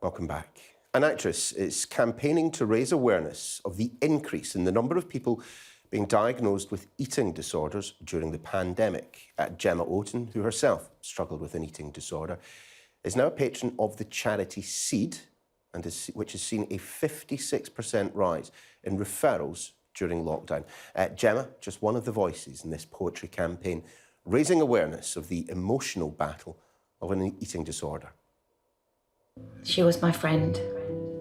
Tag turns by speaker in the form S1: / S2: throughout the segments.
S1: Welcome back. An actress is campaigning to raise awareness of the increase in the number of people being diagnosed with eating disorders during the pandemic. Gemma Oaten, who herself struggled with an eating disorder, is now a patron of the charity Seed, which has seen a 56% rise in referrals during lockdown. Gemma, just one of the voices in this poetry campaign, raising awareness of the emotional battle of an eating disorder.
S2: She was my friend.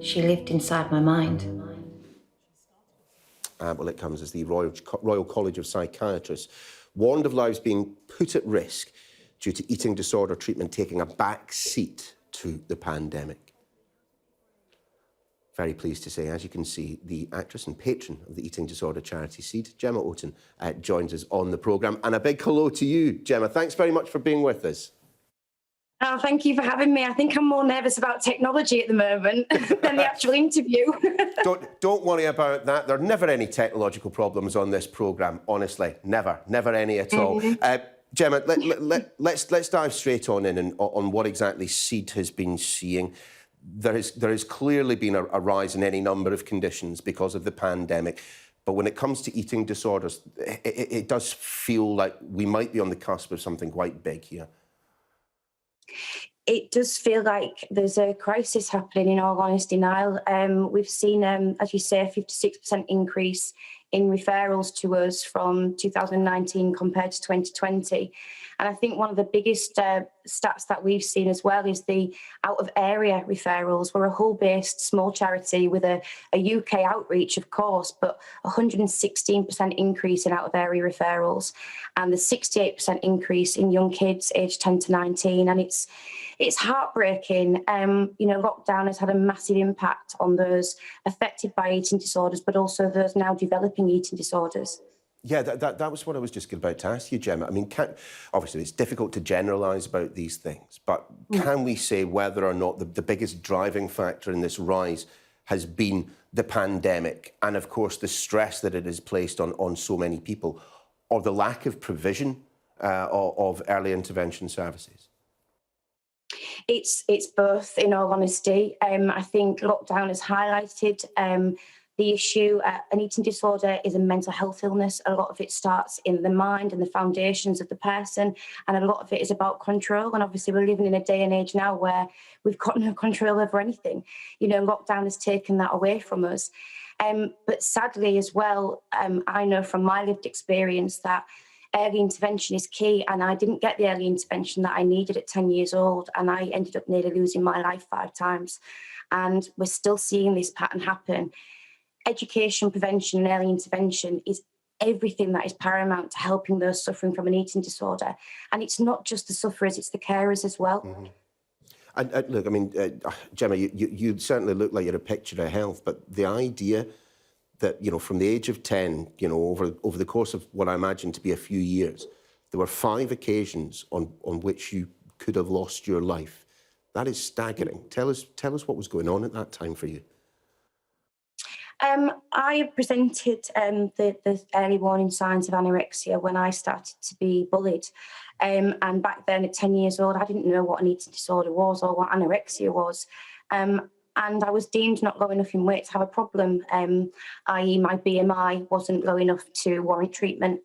S2: She lived inside my mind.
S1: Well, it comes as the Royal College of Psychiatrists warned of lives being put at risk due to eating disorder treatment taking a back seat to the pandemic. Very pleased to say, as you can see, the actress and patron of the eating disorder charity Seed, Gemma Oaten, joins us on the programme. And a big hello to you, Gemma. Thanks very much for being with us.
S3: Oh, thank you for having me. I think I'm more nervous about technology at the moment than the actual interview.
S1: Don't worry about that. There are never any technological problems on this programme, honestly. Never any at all. Gemma, let's dive straight on in on what exactly Seed has been seeing. There has clearly been a rise in any number of conditions because of the pandemic. But when it comes to eating disorders, it does feel like we might be on the cusp of something quite big here.
S3: It does feel like there's a crisis happening, in all honesty, Niall. We've seen, as you say, a 56% increase in referrals to us from 2019 compared to 2020. And I think one of the biggest stats that we've seen as well is the out-of-area referrals. We're a Hull-based small charity with a UK outreach, of course, but 116% increase in out-of-area referrals and the 68% increase in young kids aged 10 to 19. And it's heartbreaking. Lockdown has had a massive impact on those affected by eating disorders, but also those now developing eating disorders.
S1: Yeah, that was what I was just about to ask you, Gemma. I mean, obviously it's difficult to generalise about these things, but can we say whether or not the biggest driving factor in this rise has been the pandemic and, of course, the stress that it has placed on so many people, or the lack of provision of early intervention services?
S3: It's both, in all honesty. I think lockdown has highlighted the issue. An eating disorder is a mental health illness. A lot of it starts in the mind and the foundations of the person, and a lot of it is about control. And obviously we're living in a day and age now where we've got no control over anything. Lockdown has taken that away from us. But sadly as well, I know from my lived experience that early intervention is key, and I didn't get the early intervention that I needed at 10 years old, and I ended up nearly losing my life 5 times. And we're still seeing this pattern happen. Education, prevention and early intervention is everything that is paramount to helping those suffering from an eating disorder. And it's not just the sufferers, it's the carers as well.
S1: Mm-hmm. And look, I mean, Gemma, you certainly look like you're a picture of health, but the idea that, from the age of 10, over the course of what I imagine to be a few years, there were 5 occasions on which you could have lost your life. That is staggering. Tell us what was going on at that time for you.
S3: I presented the early warning signs of anorexia when I started to be bullied. And back then at 10 years old, I didn't know what an eating disorder was or what anorexia was. And I was deemed not low enough in weight to have a problem, i.e. my BMI wasn't low enough to warrant treatment.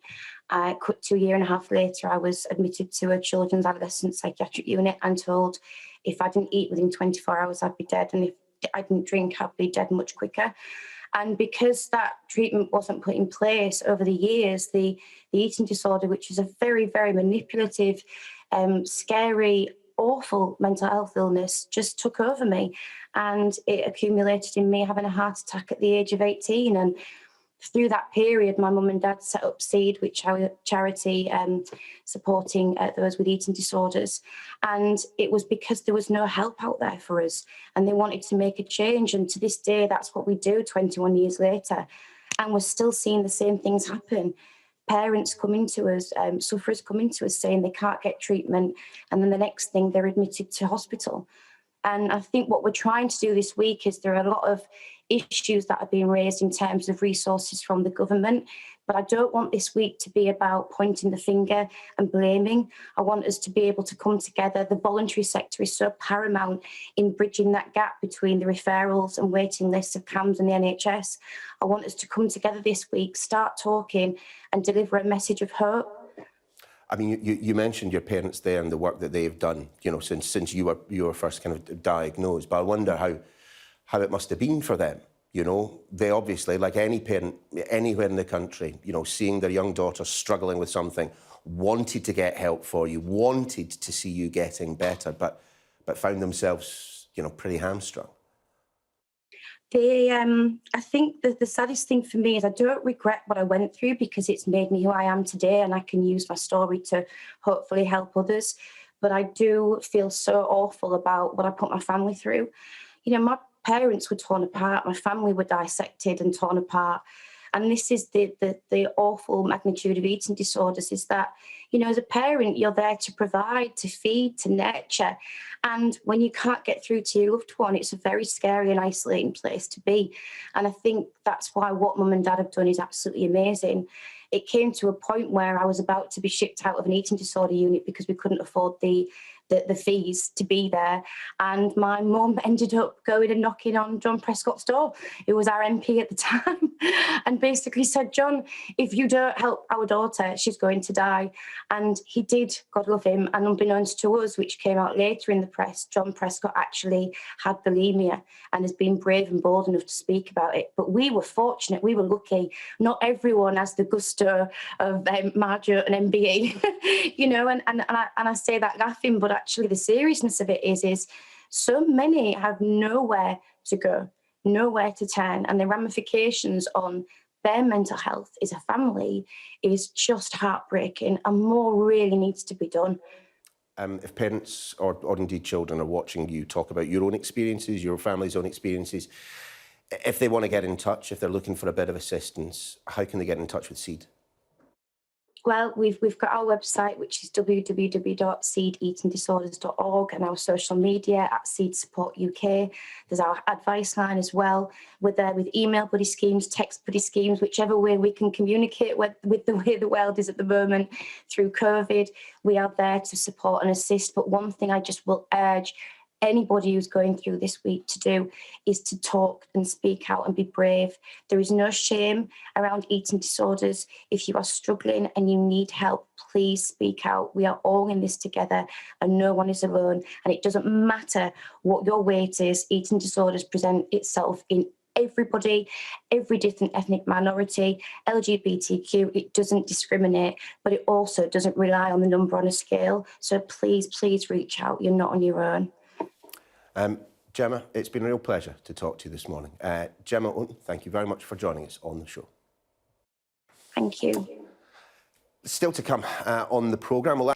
S3: Cut to a year and a half later, I was admitted to a children's adolescent psychiatric unit and told if I didn't eat within 24 hours, I'd be dead. And if I didn't drink, I'd be dead much quicker. And because that treatment wasn't put in place over the years, the eating disorder, which is a very, very manipulative, scary, awful mental health illness, just took over me. And it accumulated in me having a heart attack at the age of 18. And through that period, my mum and dad set up Seed, which are a charity supporting those with eating disorders. And it was because there was no help out there for us, and they wanted to make a change. And to this day, that's what we do 21 years later. And we're still seeing the same things happen. Parents coming to us, sufferers coming to us saying they can't get treatment, and then the next thing they're admitted to hospital. And I think what we're trying to do this week is there are a lot of issues that are being raised in terms of resources from the government, But I don't want this week to be about pointing the finger and blaming. I want us to be able to come together. The voluntary sector is so paramount in bridging that gap between the referrals and waiting lists of CAMHS and the NHS. I want us to come together this week, start talking and deliver a message of hope.
S1: I mean, you mentioned your parents there and the work that they've done, you know, since you were first kind of diagnosed. But I wonder how it must have been for them. You know, they obviously, like any parent anywhere in the country, you know, seeing their young daughter struggling with something, wanted to get help for you, wanted to see you getting better, but found themselves, you know, pretty hamstrung.
S3: I think that the saddest thing for me is I don't regret what I went through because it's made me who I am today, and I can use my story to hopefully help others. But I do feel so awful about what I put my family through. You know, my parents were torn apart, my family were dissected and torn apart. And this is the awful magnitude of eating disorders, is that, you know, as a parent, you're there to provide, to feed, to nurture. And when you can't get through to your loved one, it's a very scary and isolating place to be. And I think that's why what mum and dad have done is absolutely amazing. It came to a point where I was about to be shipped out of an eating disorder unit because we couldn't afford the fees to be there. And my mum ended up going and knocking on John Prescott's door, who was our MP at the time, and basically said, John, if you don't help our daughter, she's going to die. And he did, God love him, and unbeknownst to us, which came out later in the press, John Prescott actually had bulimia and has been brave and bold enough to speak about it. But we were fortunate, we were lucky. Not everyone has the gusto of Marjo and MBE, you know, and I say that laughing, but actually the seriousness of it is so many have nowhere to go, nowhere to turn, and the ramifications on their mental health as a family is just heartbreaking, and more really needs to be done.
S1: If parents or indeed children are watching you talk about your own experiences, your family's own experiences, if they want to get in touch, if they're looking for a bit of assistance, how can they get in touch with SEED?
S3: Well, we've got our website, which is www.seedeatingdisorders.org, and our social media at Seed Support UK. There's our advice line as well. We're there with email buddy schemes, text buddy schemes, whichever way we can communicate with the way the world is at the moment through COVID. We are there to support and assist. But one thing I just will urge anybody who's going through this week to do is to talk and speak out and be brave. There is no shame around eating disorders. If you are struggling and you need help, please speak out. We are all in this together and no one is alone. And it doesn't matter what your weight is, eating disorders present itself in everybody, every different ethnic minority, LGBTQ, it doesn't discriminate, but it also doesn't rely on the number on a scale. So please, please reach out. You're not on your own.
S1: Gemma, it's been a real pleasure to talk to you this morning. Gemma Oaten, thank you very much for joining us on the show.
S3: Thank you.
S1: Still to come on the programme.